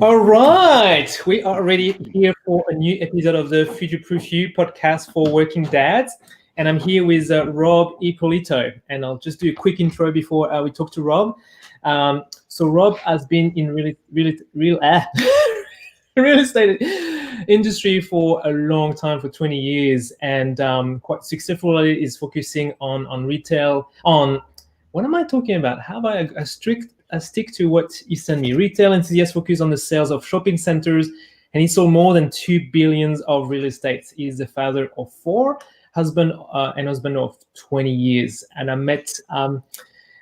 All right, we are already here for a new episode of the Future Proof You podcast for working dads. And I'm here with Rob Ippolito. And I'll just do a quick intro before we talk to Rob. So Rob has been in real estate industry for a long time, for 20 years, and quite successfully is focusing on retail, on what am I talking about? How about a stick to what you sent me? Retail enthusiast focus on the sales of shopping centers, and he sold more than 2 billions of real estate. He's the father of 4, husband of 20 years, and I met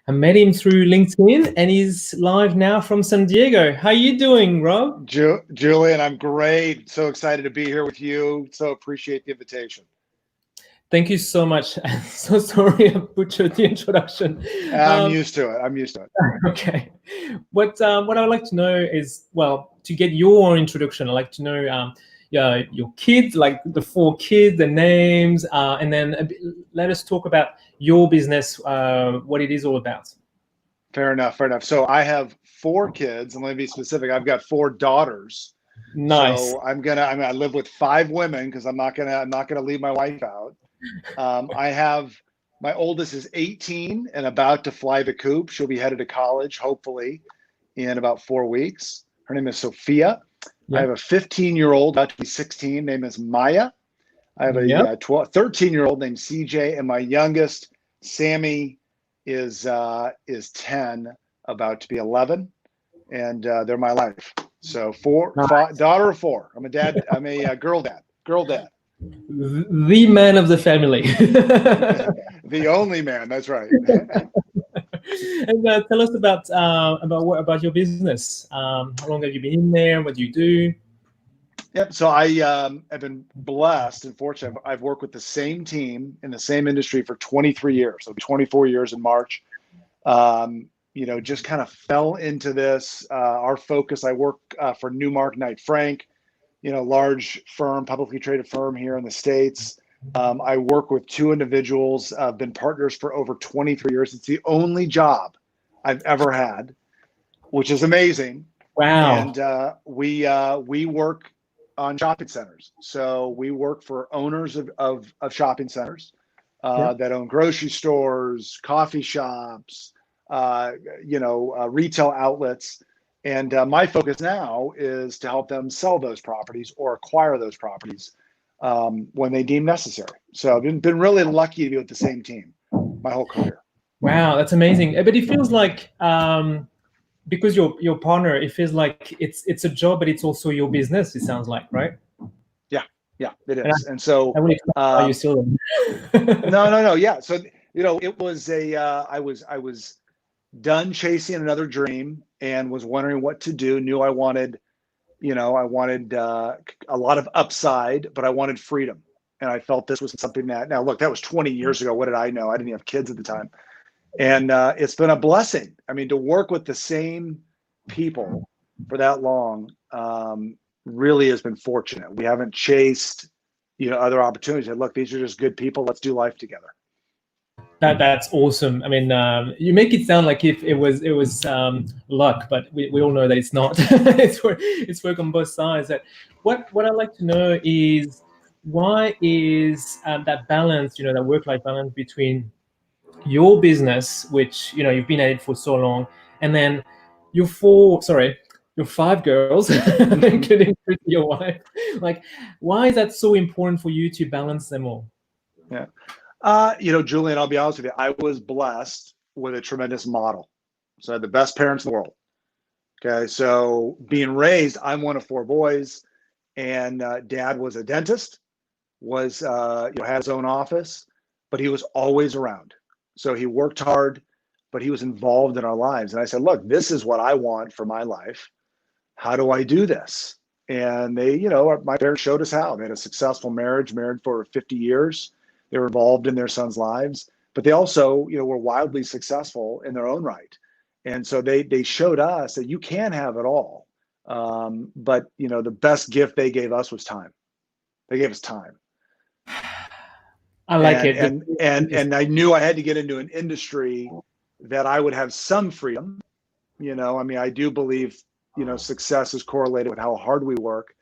him through LinkedIn, and he's live now from San Diego. How you doing, Rob? Julian, I'm great. So excited to be here with you. So appreciate the invitation. Thank you so much. I'm so sorry I butchered the introduction. I'm used to it. Okay. What I would like to know is, well, to get your introduction, I'd like to know your kids, like the 4 kids, the names, and then let us talk about your business, what it is all about. Fair enough. So I have 4 kids, and let me be specific. I've got 4 daughters. Nice. So I live with 5 women because I'm not gonna leave my wife out. My oldest is 18 and about to fly the coop. She'll be headed to college, hopefully, in about 4 weeks. Her name is Sophia. Yep. I have a 15-year-old, about to be 16, name is Maya. I have a 13-year-old named CJ, and my youngest, Sammy, is 10, about to be 11, and they're my life. So daughter of 4. I'm a dad. I'm a girl dad. The man of the family. The only man. That's right. And tell us about your business. How long have you been in there? What do you do? Yep. So I have been blessed and fortunate. I've worked with the same team in the same industry for 23 years. So 24 years in March. Just kind of fell into this. Our focus. I work for Newmark Knight Frank. Large firm, publicly traded firm here in the States. I work with 2 individuals. I've been partners for over 23 years. It's the only job I've ever had, which is amazing. Wow. And we work on shopping centers. So we work for owners of shopping centers that own grocery stores, coffee shops, retail outlets. And my focus now is to help them sell those properties or acquire those properties when they deem necessary. So I've been really lucky to be with the same team my whole career. Wow, that's amazing. But it feels like because your partner, it feels like it's a job, but it's also your business. It sounds like, right? Yeah, it is. And so are you still? No. Yeah. So it was I was done chasing another dream and was wondering what to do. Knew I wanted a lot of upside, but I wanted freedom. And I felt this was something now look, that was 20 years ago. What did I know? I didn't have kids at the time. And it's been a blessing. I mean, to work with the same people for that long really has been fortunate. We haven't chased, other opportunities. And look, these are just good people. Let's do life together. That's awesome. I mean, you make it sound like if it was luck, but we all know that it's not. it's work on both sides. What I'd like to know is why is that balance, that work-life balance between your business, which you've been at it for so long, and then your 5 girls, including your wife. Like, why is that so important for you to balance them all? Yeah. Julian, I'll be honest with you. I was blessed with a tremendous model. So I had the best parents in the world. Okay. So being raised, I'm one of 4 boys, and dad was a dentist, had his own office, but he was always around. So he worked hard, but he was involved in our lives. And I said, look, this is what I want for my life. How do I do this? And they, my parents showed us how. They had a successful marriage, married for 50 years. They were involved in their sons' lives, but they also, were wildly successful in their own right. And so they showed us that you can have it all. But the best gift they gave us was time. They gave us time. I like it. And I knew I had to get into an industry that I would have some freedom, I mean, I do believe, success is correlated with how hard we work,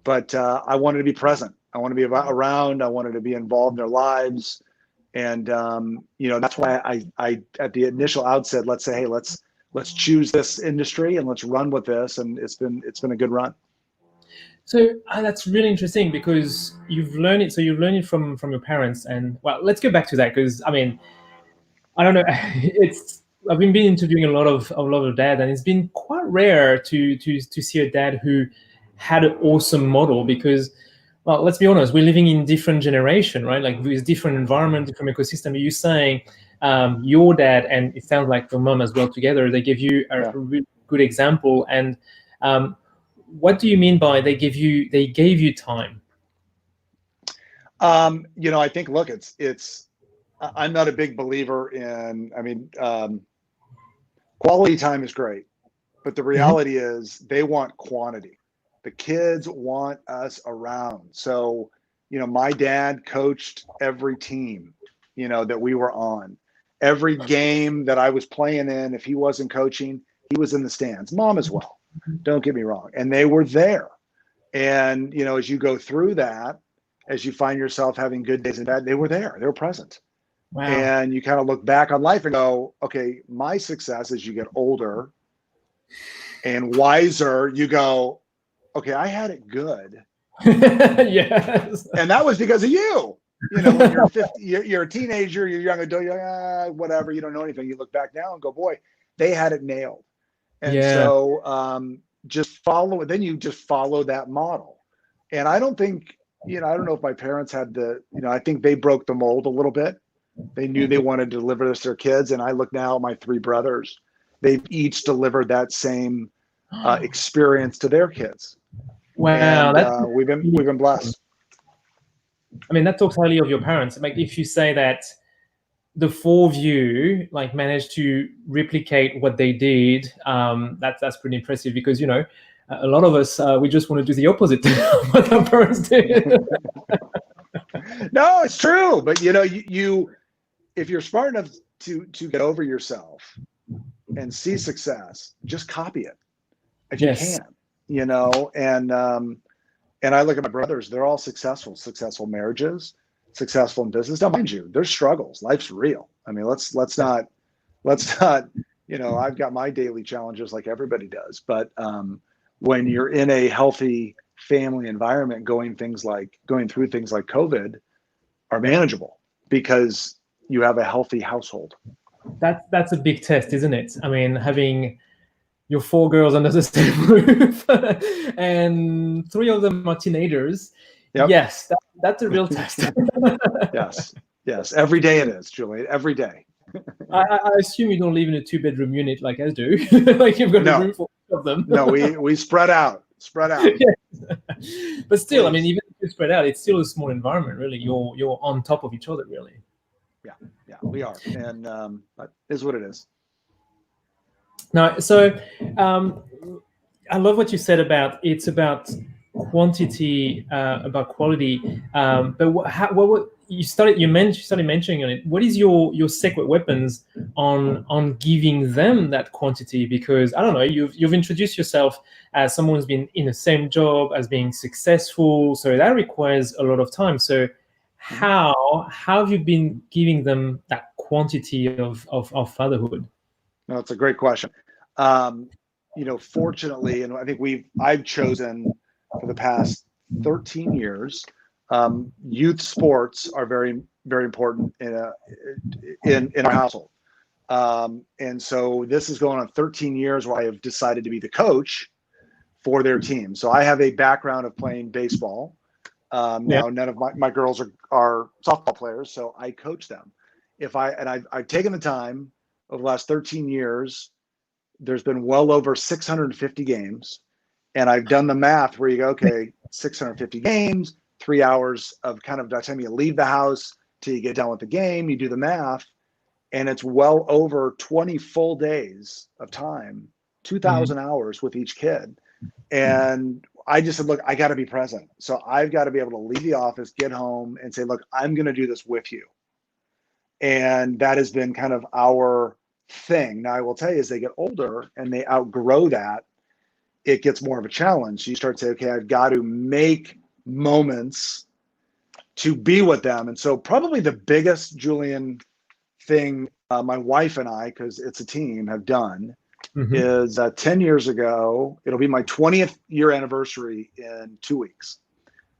but I wanted to be present. I want to be around. I wanted to be involved in their lives. And, that's why I, at the initial outset, let's say, hey, let's choose this industry and let's run with this. And it's been a good run. So that's really interesting because you've learned it. So you've learned it from your parents, and well, let's go back to that because I mean, I don't know. I've been interviewing a lot of dads, and it's been quite rare to see a dad who had an awesome model because, well, let's be honest, we're living in different generation, right? Like with different environment, different ecosystem. You're saying your dad and it sounds like your mom as well together. They give you a really good example. And what do you mean by they gave you time? I think, look, I'm not a big believer in, I mean, quality time is great, but the reality is they want quantity. The kids want us around. So, my dad coached every team, that we were on. Every game that I was playing in, if he wasn't coaching, he was in the stands. Mom as well. Don't get me wrong. And they were there. And, as you go through that, as you find yourself having good days and bad, they were there. They were present. Wow. And you kind of look back on life and go, okay, my success as you get older and wiser, you go, okay, I had it good. Yes. And that was because of you. When you're 50, you're a teenager, you're young adult, you're whatever, you don't know anything. You look back now and go, boy, they had it nailed. And so just follow it. Then you just follow that model. And I don't think, I don't know if my parents had I think they broke the mold a little bit. They knew they wanted to deliver this to their kids. And I look now at my three brothers, they've each delivered that same experience to their kids. Wow. And we've been blessed. I mean, that talks highly of your parents. Like if you say that the four of you like managed to replicate what they did, that's pretty impressive because, a lot of us, we just want to do the opposite of what our parents did. No, it's true. But, you if you're smart enough to get over yourself and see success, just copy it if you can, and I look at my brothers, they're all successful marriages, successful in business. Now, mind you, there's struggles. Life's real. I mean, let's not, I've got my daily challenges like everybody does. But when you're in a healthy family environment, going through things like COVID are manageable because you have a healthy household. That's a big test, isn't it? I mean, having your four girls under the same roof and three of them are teenagers. Yep. Yes, that's a real test. Yes. Every day it is, Julian. Every day. I assume you don't live in a 2-bedroom unit like I do. Like you've got a room for each of them. No, we spread out. Yes. But still, I mean, even if you spread out, it's still a small environment, really. You're on top of each other, really. Yeah, we are. And that is what it is. No, so I love what you said about it's about quantity, about quality. But what you started mentioning on it. What is your secret weapons on giving them that quantity? Because I don't know, you've introduced yourself as someone who's been in the same job as being successful, so that requires a lot of time. So how have you been giving them that quantity of fatherhood? No, it's a great question. Fortunately, and I think I've chosen for the past 13 years, youth sports are very, very important in our household. And so this is going on 13 years where I have decided to be the coach for their team. So I have a background of playing baseball. Now none of my girls are softball players, so I coach them. I've taken the time over the last 13 years. There's been well over 650 games, and I've done the math where you go, okay, 650 games, 3 hours of kind of by the time you leave the house till you get done with the game, you do the math, and it's well over 20 full days of time, 2,000 hours with each kid. And I just said, look, I got to be present. So I've got to be able to leave the office, get home, and say, look, I'm going to do this with you. And that has been kind of our thing. Now, I will tell you, as they get older and they outgrow that, it gets more of a challenge. You start to say, okay, I've got to make moments to be with them. And so probably the biggest, Julian, thing my wife and I, because it's a team, have done is 10 years ago, it'll be my 20th year anniversary in 2 weeks,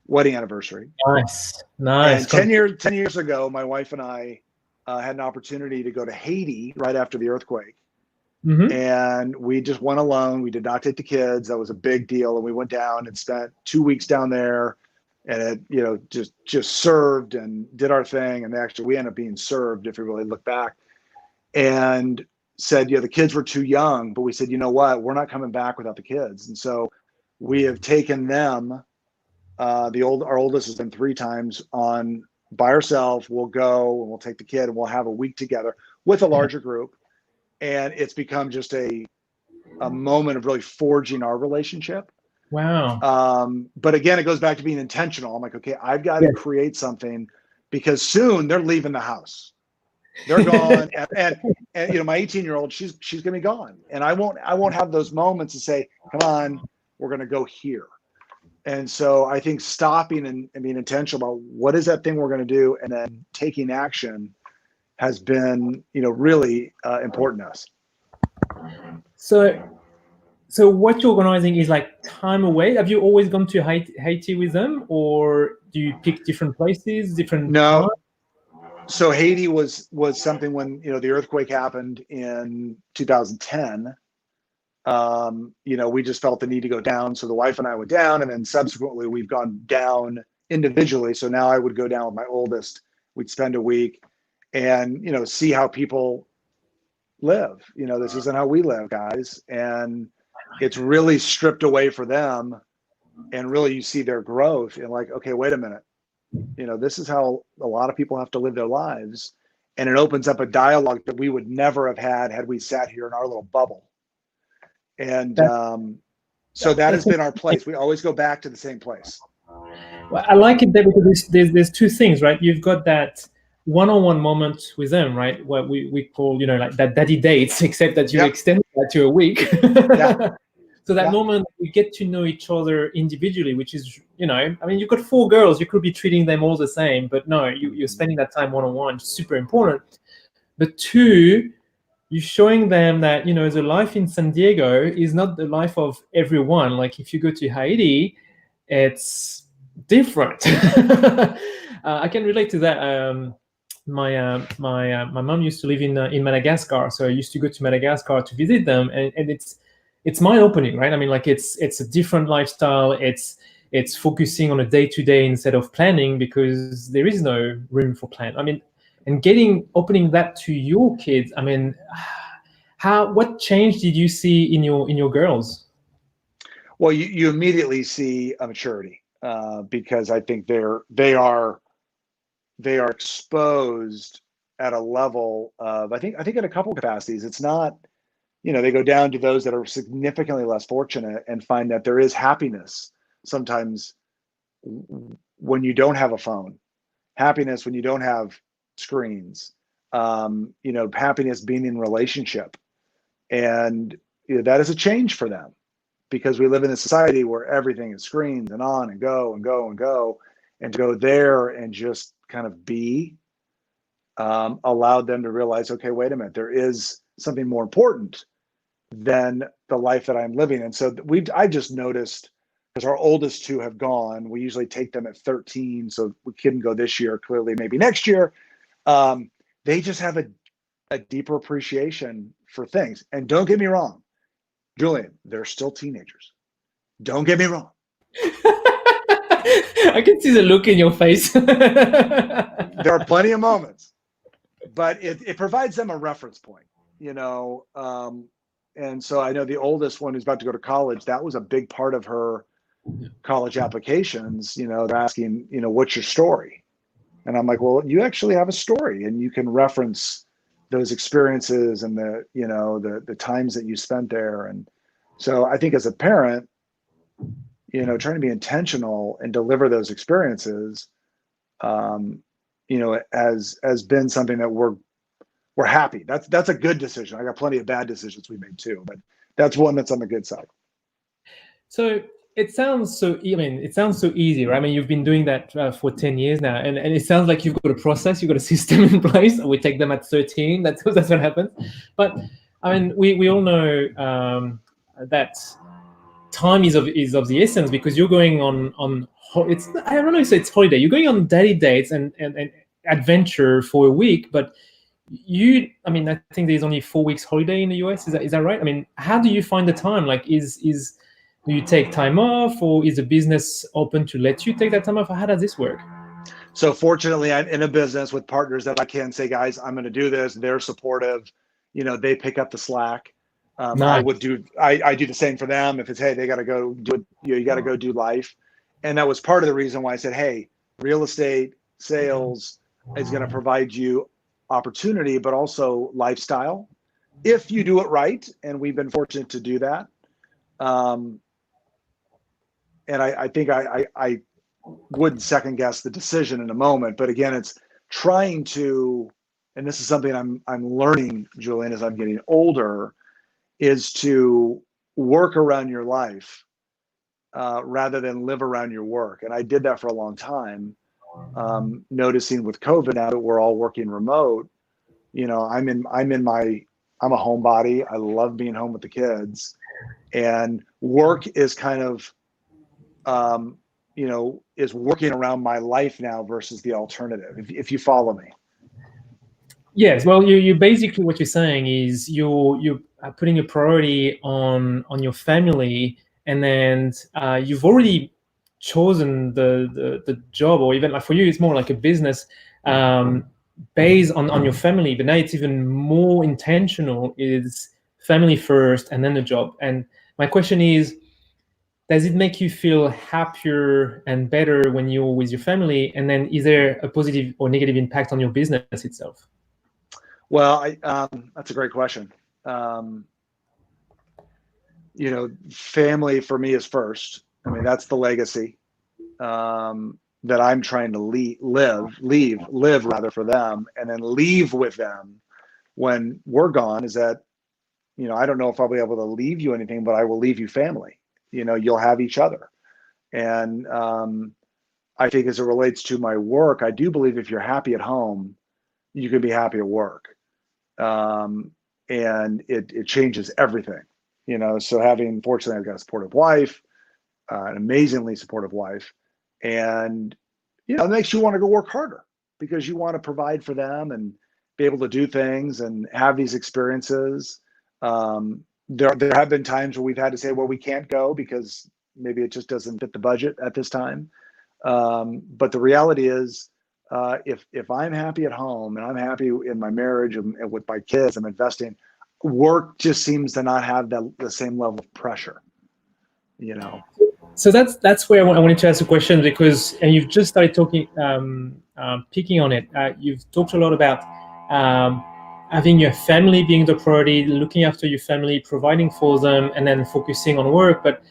wedding anniversary. Nice. And 10 years ago, my wife and I had an opportunity to go to Haiti right after the earthquake. And we just went alone. We did not take the kids. That was a big deal. And we went down and spent 2 weeks down there, and it, just served and did our thing. And actually, we ended up being served if you really look back. And said, the kids were too young, but we said, you know what, we're not coming back without the kids. And so we have taken them. Our oldest has been 3 times on by herself. We'll go and we'll take the kid and we'll have a week together with a larger group. And it's become just a moment of really forging our relationship. Wow. But again, it goes back to being intentional. I'm like, okay, I've got to create something, because soon they're leaving the house. They're gone. and my 18-year-old, she's going to be gone. And I won't have those moments to say, come on, we're going to go here. And so I think stopping and being intentional about what is that thing we're going to do, and then taking action has been, really important to us. So what you're organizing is like time away. Have you always gone to Haiti with them, or do you pick different places, different No. times? So Haiti was something when, the earthquake happened in 2010. We just felt the need to go down. So the wife and I went down, and then subsequently we've gone down individually. So now I would go down with my oldest. We'd spend a week and, see how people live. This isn't how we live, guys. And it's really stripped away for them. And really you see their growth and like, okay, wait a minute. This is how a lot of people have to live their lives. And it opens up a dialogue that we would never have had we sat here in our little bubble. And so that has been our place. We always go back to the same place. Well, I like it there because there's 2 things, right? You've got that one-on-one moment with them, right? What we call, like that daddy dates, except that you extend that to a week. So that moment we get to know each other individually, which is, you've got 4 girls, you could be treating them all the same, but no, you're spending that time one-on-one, super important. But 2, you're showing them that, the life in San Diego is not the life of everyone. Like if you go to Haiti, it's different. I can relate to that. My mom used to live in Madagascar, so I used to go to Madagascar to visit them, and it's mind-opening, right? It's a different lifestyle. It's focusing on a day-to-day instead of planning, because there is no room for plan. And opening that to your kids. What change did you see in your girls? Well, you immediately see a maturity, because I think they are exposed at a level of, I think in a couple capacities. It's not, they go down to those that are significantly less fortunate and find that there is happiness sometimes when you don't have a phone, happiness when you don't have screens, happiness being in relationship. And that is a change for them, because we live in a society where everything is screens and on and go and go and go, and to go there and just kind of be, allowed them to realize, okay, wait a minute, there is something more important than the life that I'm living. And so I just noticed, because our oldest 2 have gone, we usually take them at 13. So we couldn't go this year, clearly maybe next year. They just have a deeper appreciation for things. And don't get me wrong, Julian, they're still teenagers. Don't get me wrong. I can see the look in your face. There are plenty of moments, but it provides them a reference point, and so I know the oldest one who's about to go to college, that was a big part of her college applications. They're asking, what's your story? And I'm like, well, you actually have a story, and you can reference those experiences and the times that you spent there. And so I think as a parent, trying to be intentional and deliver those experiences, has been something that we're we're happy. That's a good decision. I got plenty of bad decisions we made too, but that's one that's on the good side. So it sounds so. I mean, it sounds so easy, right? I mean, you've been doing that for 10 years now, and it sounds like you've got a process, you've got a system in place. We take them at 13. That's what happens. But I mean, we all know that time is of the essence, because you're going on. It's, I don't know if it's holiday. You're going on daily dates and adventure for a week, but I mean, I think there's only 4 weeks holiday in the US. Is that right? I mean, how do you find the time? Like, do you take time off, or is the business open to let you take that time off? How does this work? So fortunately, I'm in a business with partners that I can say, guys, I'm going to do this. They're supportive. They pick up the slack. Nice. I do the same for them. If it's, hey, they got to go do it, you got to go do life. And that was part of the reason why I said, hey, real estate sales is going to provide you opportunity, but also lifestyle if you do it right. And we've been fortunate to do that. And I think I wouldn't second guess the decision in a moment, but again, it's trying to, and this is something I'm learning, Julian, as I'm getting older, is to work around your life rather than live around your work. And I did that for a long time, noticing with COVID now that we're all working remote. I'm a homebody. I love being home with the kids, and work is kind of is working around my life now versus the alternative, if you follow me. Yes. Well, you basically, what you're saying is you're putting a priority on your family, and then you've already chosen the job, or even like for you, it's more like a business based on your family. But now it's even more intentional, is family first and then the job. And my question is, does it make you feel happier and better when you're with your family? And then is there a positive or negative impact on your business itself? Well, that's a great question. Family for me is first. I mean, that's the legacy that I'm trying to live rather for them, and then leave with them when we're gone. Is that, I don't know if I'll be able to leave you anything, but I will leave you family. You'll have each other. And I think as it relates to my work, I do believe if you're happy at home, you can be happy at work. And it changes everything, so fortunately, I've got a supportive wife, an amazingly supportive wife. And, it makes you want to go work harder because you want to provide for them and be able to do things and have these experiences. There have been times where we've had to say, well, we can't go because maybe it just doesn't fit the budget at this time. But the reality is, if I'm happy at home and I'm happy in my marriage and with my kids, I'm investing, work just seems to not have the same level of pressure, So that's where I wanted to ask a question, because, and you've just started talking, picking on it. You've talked a lot about having your family being the priority, looking after your family, providing for them, and then focusing on work. But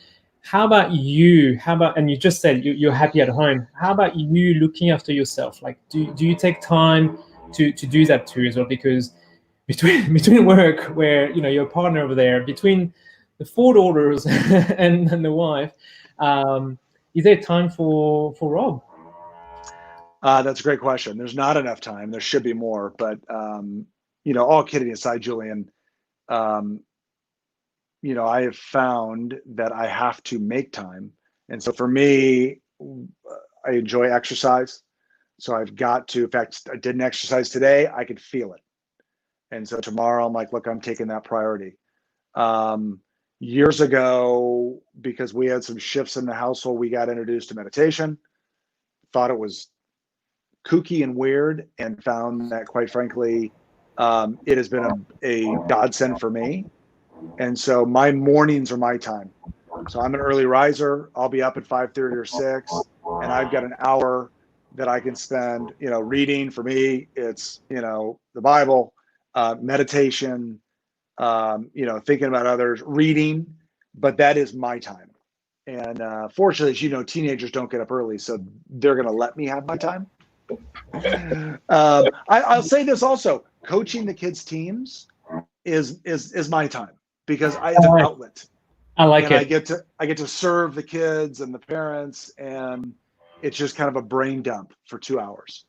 how about you? And you just said you're happy at home. How about you looking after yourself? Like, do you take time to do that too as well? Because between work, where your partner over there, between the 4 daughters and the wife, is there time for Rob? That's a great question. There's not enough time. There should be more, but all kidding aside, Julian, I have found that I have to make time. And so for me, I enjoy exercise. So I've got to, in fact, I didn't exercise today. I could feel it. And so tomorrow I'm like, look, I'm taking that priority. Years ago, because we had some shifts in the household, we got introduced to meditation, thought it was kooky and weird, and found that, quite frankly, it has been a godsend for me. And so my mornings are my time. So I'm an early riser. I'll be up at 5:30 or 6, and I've got an hour that I can spend, reading. For me, it's, the Bible, meditation, thinking about others, reading, but that is my time. And fortunately, as teenagers don't get up early, so they're going to let me have my time. I'll say this also, coaching the kids' teams is my time, because it's an outlet, I like and it. I get to serve the kids and the parents, and it's just kind of a brain dump for 2 hours.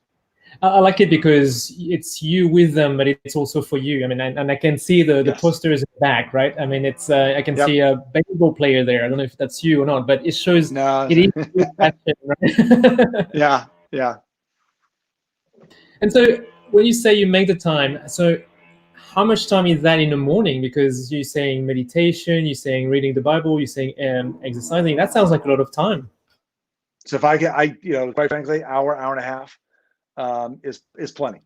I like it because it's you with them, but it's also for you. I mean, and I can see the Yes. posters in the back, right? I mean, it's I can Yep. see a baseball player there. I don't know if that's you or not, but it shows No. it is your passion, right? Yeah. And so when you say you make the time, so how much time is that in the morning? Because you're saying meditation, you're saying reading the Bible, you're saying exercising. That sounds like a lot of time. So if quite frankly, hour and a half is plenty,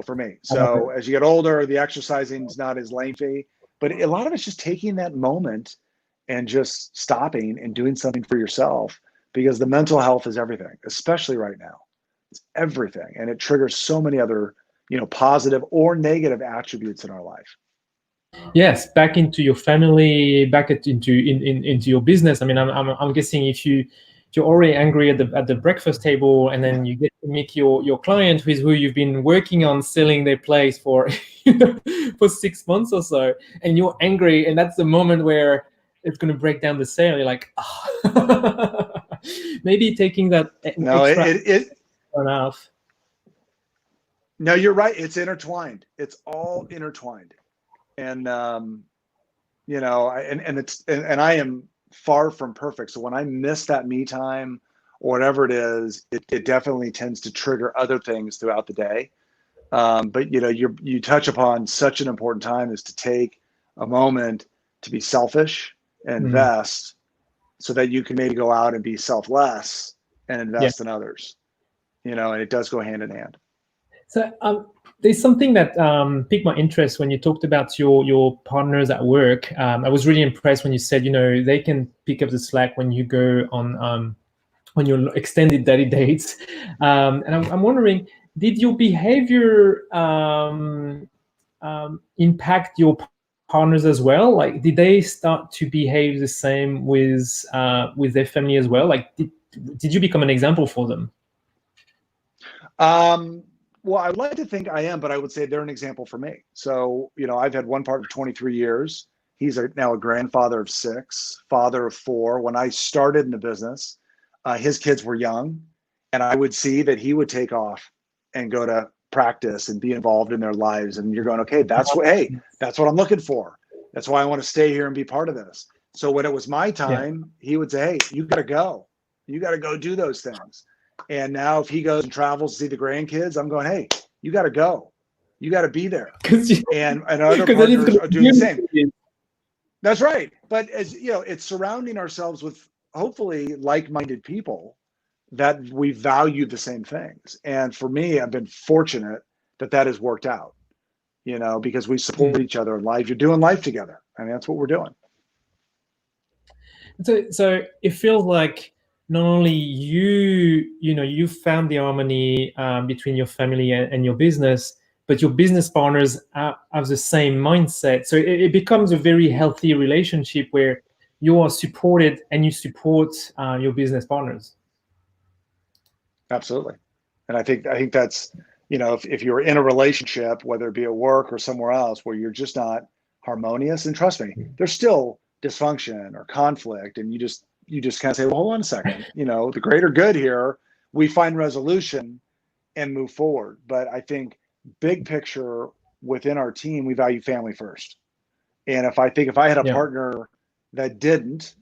for me. So as you get older, the exercising is not as lengthy, but a lot of it's just taking that moment and just stopping and doing something for yourself, because the mental health is everything, especially right now. It's everything, and it triggers so many other, positive or negative attributes in our life. Yes, back into your family, into your business. I mean, I'm guessing if you're already angry at the breakfast table, and then you get to meet your client with who you've been working on selling their place for for 6 months or so, and you're angry, and that's the moment where it's going to break down the sale. You're like, oh. Maybe taking that No, extra enough. No, you're right. It's intertwined. It's all intertwined. And and I am far from perfect. So when I miss that me time or whatever it is, it definitely tends to trigger other things throughout the day. But you touch upon such an important time, is to take a moment to be selfish and invest, so that you can maybe go out and be selfless and invest in others. And it does go hand in hand. So there's something that piqued my interest when you talked about your partners at work. I was really impressed when you said, they can pick up the slack when you go on your extended daddy dates. And I'm wondering, did your behavior impact your partners as well? Like, did they start to behave the same with their family as well? Like, did you become an example for them? Well, I would like to think I am, but I would say they're an example for me. So, I've had one partner for 23 years. He's now a grandfather of 6, father of 4. When I started in the business, his kids were young, and I would see that he would take off and go to practice and be involved in their lives. And you're going, okay, that's what I'm looking for. That's why I want to stay here and be part of this. So when it was my time, he would say, hey, you got to go. You got to go do those things. And now if he goes and travels to see the grandkids, I'm going, hey, you got to go. You got to be there. And other partners are doing the same. That's right. But as it's surrounding ourselves with hopefully like-minded people that we value the same things. And for me, I've been fortunate that has worked out, because we support each other in life. You're doing life together. I mean, that's what we're doing. So it feels like not only you found the harmony between your family and your business, but your business partners have the same mindset. So it becomes a very healthy relationship where you are supported and you support your business partners. Absolutely. And I think that's, if you're in a relationship, whether it be at work or somewhere else, where you're just not harmonious, and trust me, there's still dysfunction or conflict, and you just kind of say, well, hold on a second, the greater good here, we find resolution and move forward. But I think big picture within our team, we value family first. And if I had a partner that didn't,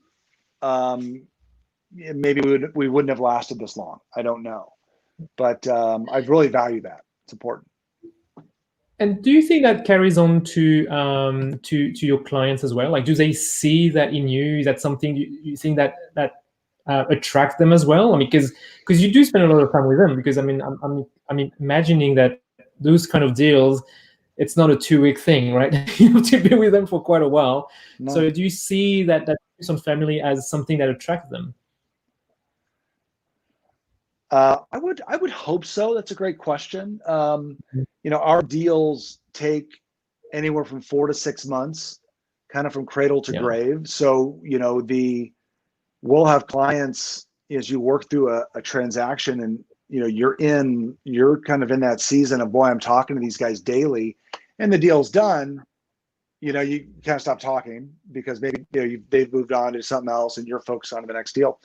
maybe we wouldn't have lasted this long. I don't know, but I really value that. It's important. And do you think that carries on to your clients as well? Like, do they see that in you? Is that something you think that attracts them as well? I mean, because you do spend a lot of time with them. Because I mean, I'm imagining that those kind of deals, it's not a 2-week thing, right? You have to be with them for quite a while. No. So do you see that focus on family as something that attracts them? I would hope so. That's a great question. Our deals take anywhere from 4 to 6 months, kind of from cradle to grave. So, we'll have clients as you work through a transaction, and you're kind of in that season of, boy, I'm talking to these guys daily, and the deal's done. You kind of stop talking because maybe they've moved on to something else and you're focused on the next deal.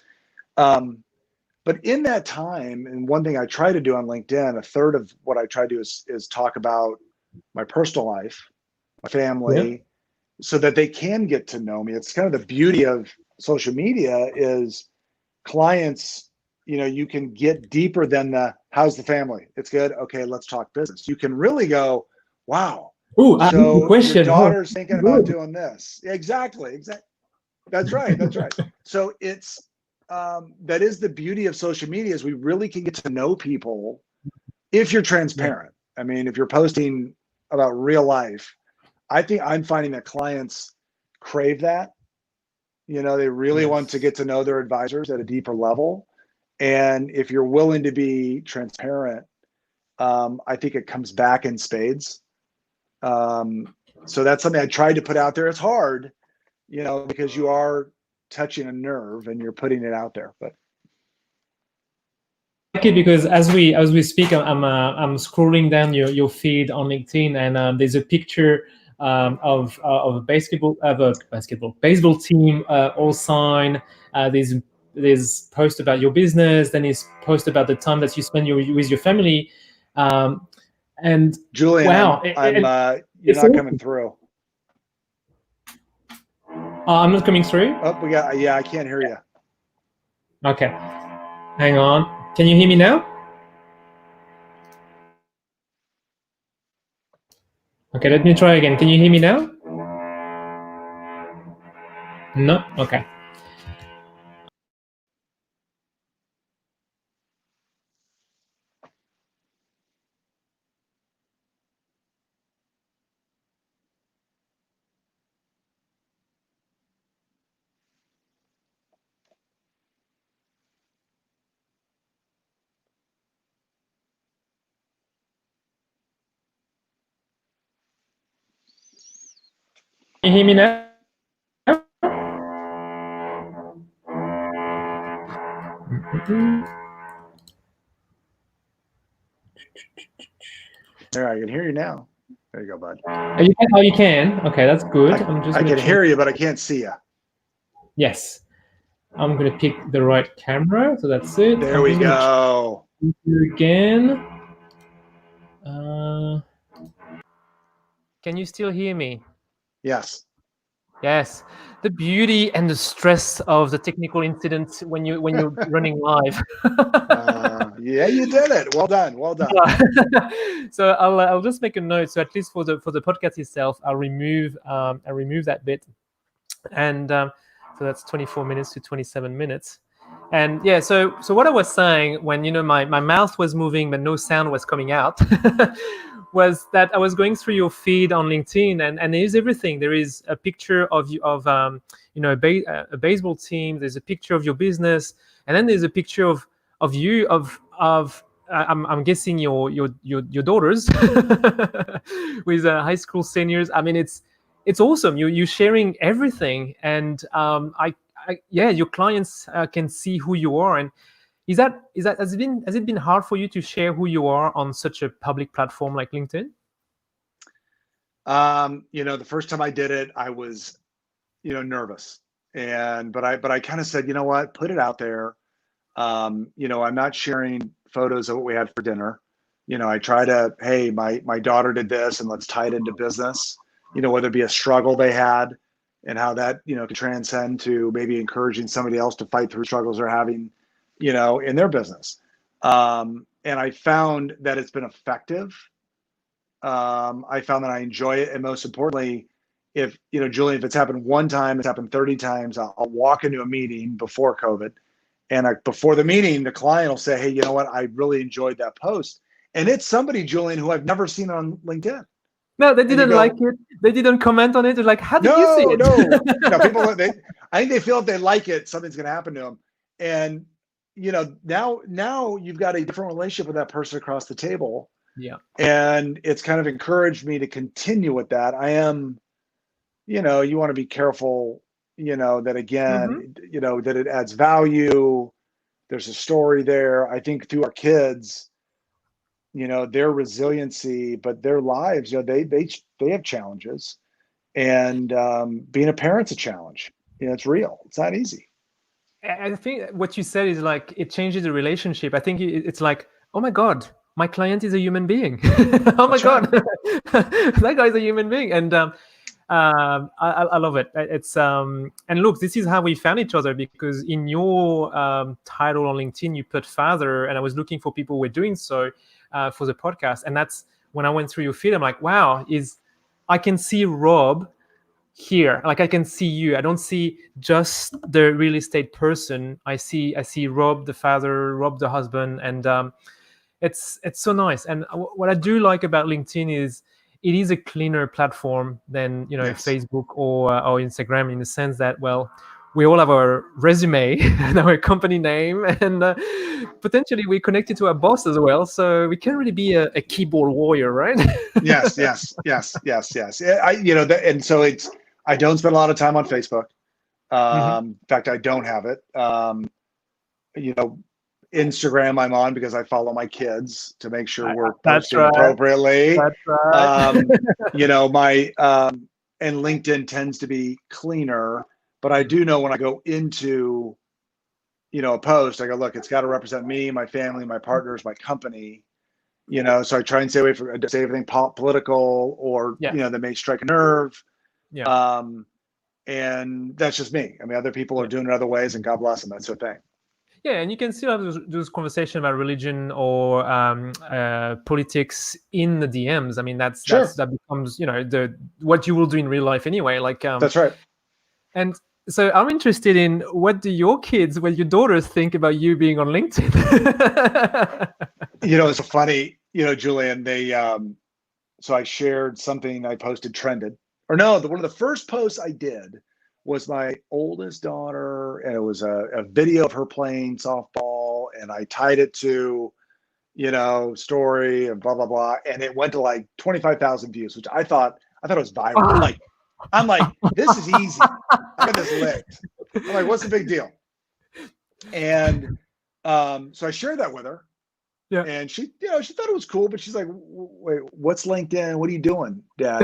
But in that time, and one thing I try to do on LinkedIn, a third of what I try to do is talk about my personal life, my family, so that they can get to know me. It's kind of the beauty of social media is clients, you can get deeper than how's the family? It's good. Okay, let's talk business. You can really go, wow. Oh, I have a question. Your daughter's thinking about doing this. Exactly. That's right. So it's, that is the beauty of social media is we really can get to know people if you're transparent. I mean, if you're posting about real life, I think I'm finding that clients crave that. They really want to get to know their advisors at a deeper level. And if you're willing to be transparent, I think it comes back in spades. So that's something I tried to put out there. It's hard, because you are touching a nerve and you're putting it out there. But because as we speak, I'm scrolling down your feed on LinkedIn, and there's a picture of a baseball team all signed. There's post about your business, then there's post about the time that you spend with your family. And Julian, wow, you're not coming through. I'm not coming through. Oh, I can't hear you. Okay, hang on. Can you hear me now? Okay, let me try again. Can you hear me now? No? Okay. Can you hear me now? There, I can hear you now. There you go, bud. You can? Okay, that's good. I can hear you, but I can't see you. Yes. I'm going to pick the right camera, so that's it. There we go. Again. Can you still hear me? Yes. Yes. The beauty and the stress of the technical incidents when you're running live. Yeah, you did it. Well done. So I'll just make a note. So at least for the podcast itself, I'll remove that bit, and so that's 24 minutes to 27 minutes. And yeah, so what I was saying when my mouth was moving but no sound was coming out was that I was going through your feed on LinkedIn, and there's everything. There is a picture of you of a baseball team. There's a picture of your business, and then there's a picture of you I'm guessing your daughters with high school seniors. I mean, it's awesome. You sharing everything, and your clients can see who you are. And has it been hard for you to share who you are on such a public platform like LinkedIn? The first time I did it, I was, nervous, but I kind of said, you know what, put it out there. I'm not sharing photos of what we had for dinner. I try to, hey, my daughter did this, and let's tie it into business. Whether it be a struggle they had and how that, could transcend to maybe encouraging somebody else to fight through struggles they're having, in their business. And I found that it's been effective. I found that I enjoy it. And most importantly, if, Julian, if it's happened one time, it's happened 30 times, I'll walk into a meeting before COVID. And before the meeting, the client will say, hey, you know what? I really enjoyed that post. And it's somebody, Julian, who I've never seen on LinkedIn. No, they didn't like it. They didn't comment on it. They're like, how did you see it? No, people, I think they feel if they like it, something's going to happen to them. And, now you've got a different relationship with that person across the table. Yeah. And it's kind of encouraged me to continue with that. I am, you want to be careful, that again, that it adds value. There's a story there. I think through our kids, their resiliency, but their lives, they have challenges, and being a parent's a challenge. It's real. It's not easy. I think what you said is like it changes the relationship. I think it's like, oh my God, my client is a human being. Oh my That's God, right. that guy's a human being, and I love it. It's and look, this is how we found each other, because in your title on LinkedIn you put father, and I was looking for people who were doing so for the podcast, and that's when I went through your feed. I'm like, wow, I can see Rob here, like I can see you. I don't see just the real estate person. I see Rob the father, Rob the husband, and it's so nice. And what I do like about LinkedIn is it is a cleaner platform than Yes. Facebook or Instagram, in the sense that, well, we all have our resume and our company name, and potentially we're connected to our boss as well, so we can really be a keyboard warrior, right? Yes. And so I don't spend a lot of time on Facebook. In fact, I don't have it. Instagram I'm on because I follow my kids to make sure we're posting appropriately. That's right. And LinkedIn tends to be cleaner, but I do know when I go into a post, I go, look, it's got to represent me, my family, my partners, my company. So I try and stay away from say everything political or that may strike a nerve. Yeah. And that's just me. I mean, other people are doing it other ways, and God bless them. That's their thing. Yeah, and you can still have those conversations about religion or politics in the DMs. I mean, that becomes what you will do in real life anyway. Like that's right. And so I'm interested in what do your daughters think about you being on LinkedIn? It's funny, Julian. They so I shared something I posted trended, or no, one of the first posts I did was my oldest daughter, and it was a video of her playing softball, and I tied it to, story and blah, blah, blah. And it went to like 25,000 views, which I thought it was viral. I'm like, this is easy. I got this licked. I'm like, what's the big deal? And so I shared that with her. Yeah. And she thought it was cool, but she's like, wait, what's LinkedIn? What are you doing, Dad?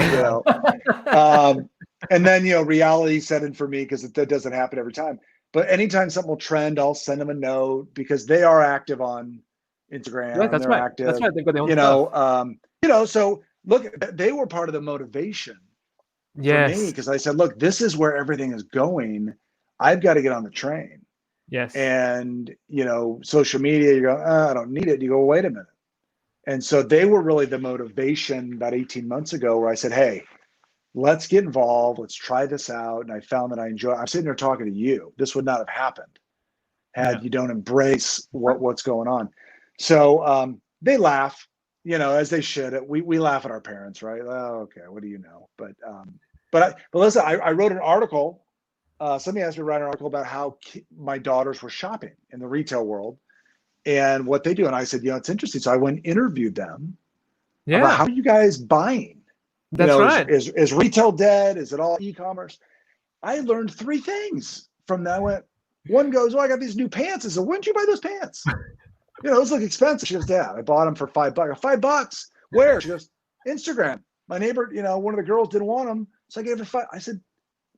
And then, reality set in for me, because that doesn't happen every time. But anytime something will trend, I'll send them a note, because they are active on Instagram. Yeah, that's right. Active. That's right. They've got their own stuff. So look, they were part of the motivation for me, because I said, look, this is where everything is going. I've got to get on the train. Yes. And, social media, you go, I don't need it. You go, wait a minute. And so they were really the motivation about 18 months ago, where I said, hey, let's get involved. Let's try this out. And I found that I'm sitting there talking to you. This would not have happened had you don't embrace what's going on. So they laugh, as they should. We laugh at our parents, right? Oh, okay, what do you know? But listen, I wrote an article. Somebody asked me to write an article about how my daughters were shopping in the retail world and what they do. And I said, it's interesting. So I went and interviewed them about how are you guys buying? That's right. Is retail dead? Is it all e-commerce? I learned 3 things from that. One goes, I got these new pants. I said, when did you buy those pants? Those look expensive. She goes, Dad, I bought them for $5. $5? Where? She goes, Instagram. My neighbor, one of the girls didn't want them, so I gave her 5. I said,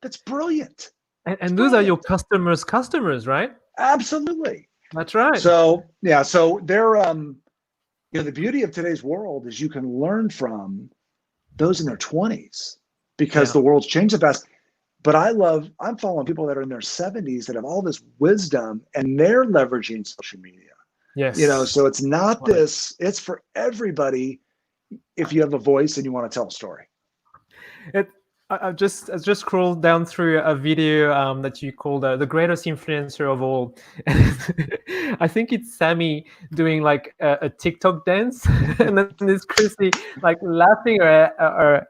that's brilliant. And those are your customers, right? Absolutely. That's right. So so they're the beauty of today's world is you can learn from those in their 20s, because the world's changed so fast. But I'm following people that are in their 70s that have all this wisdom, and they're leveraging social media. Yes. So it's not this, it's for everybody if you have a voice and you want to tell a story. I just scrolled down through a video that you called the greatest influencer of all. I think it's Sammy doing like a TikTok dance, and then there's Chrissy like laughing her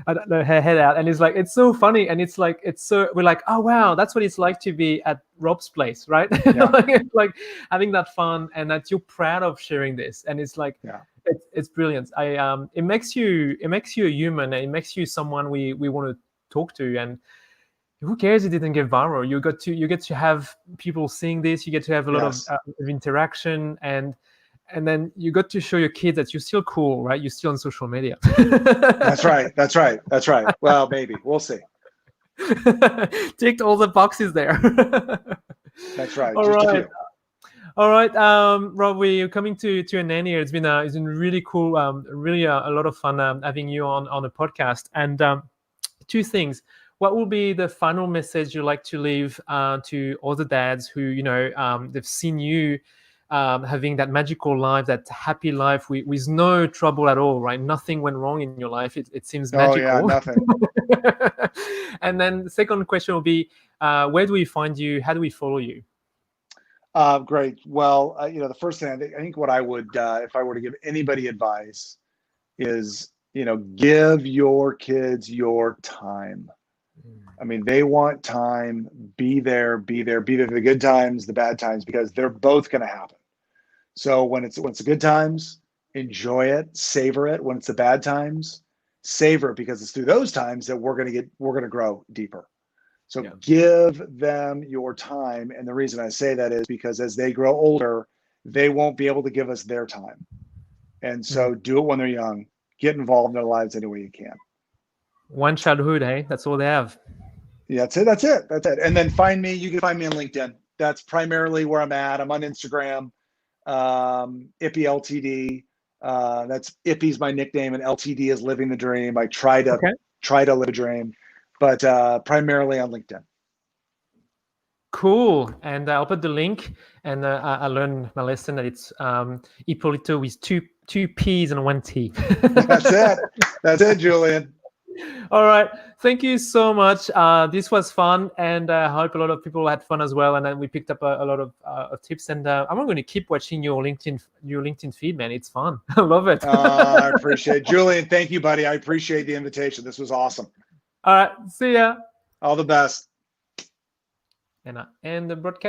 head out, and it's like, it's so funny, and it's like, we're like, oh wow, that's what it's like to be at Rob's place, right? Yeah. It's like having that fun, and that you're proud of sharing this, and it's like, it's brilliant. It makes you a human, and it makes you someone we want to talk to. And who cares it didn't get viral? You get to have people seeing this. You get to have a lot Yes. of interaction, and then you got to show your kids that you're still cool, right? You're still on social media. That's right. That's right. That's right. Well, maybe we'll see. Ticked all the boxes there. That's right. All Just a right. few. All right, Rob, we're coming to an end here. It's been really cool, really a lot of fun having you on the podcast. And two things: what will be the final message you'd like to leave to other dads who they've seen you having that magical life, that happy life with no trouble at all, right? Nothing went wrong in your life. It seems magical. Oh yeah, nothing. And then the second question will be, where do we find you? How do we follow you? Great. Well, the first thing I think what I would, if I were to give anybody advice, is give your kids your time. I mean, they want time. Be there the good times, the bad times, because they're both going to happen. So when it's the good times, enjoy it, savor it. When it's the bad times, savor it, because it's through those times that we're going to grow deeper. So give them your time. And the reason I say that is because as they grow older, they won't be able to give us their time. And so do it when they're young. Get involved in their lives any way you can. One childhood, hey? That's all they have. Yeah, that's it. And then you can find me on LinkedIn. That's primarily where I'm at. I'm on Instagram, Ippy LTD. That's Ippy's my nickname, and LTD is living the dream. I try to live a dream, but primarily on LinkedIn. Cool. And I'll put the link. And I learned my lesson that it's Ippolito with two P's and one T. That's it, Julian. All right. Thank you so much. This was fun, and I hope a lot of people had fun as well. And then we picked up a lot of tips. And I'm going to keep watching your LinkedIn feed, man. It's fun. I love it. I appreciate it. Julian, thank you, buddy. I appreciate the invitation. This was awesome. All right. See ya. All the best. And I end the broadcast.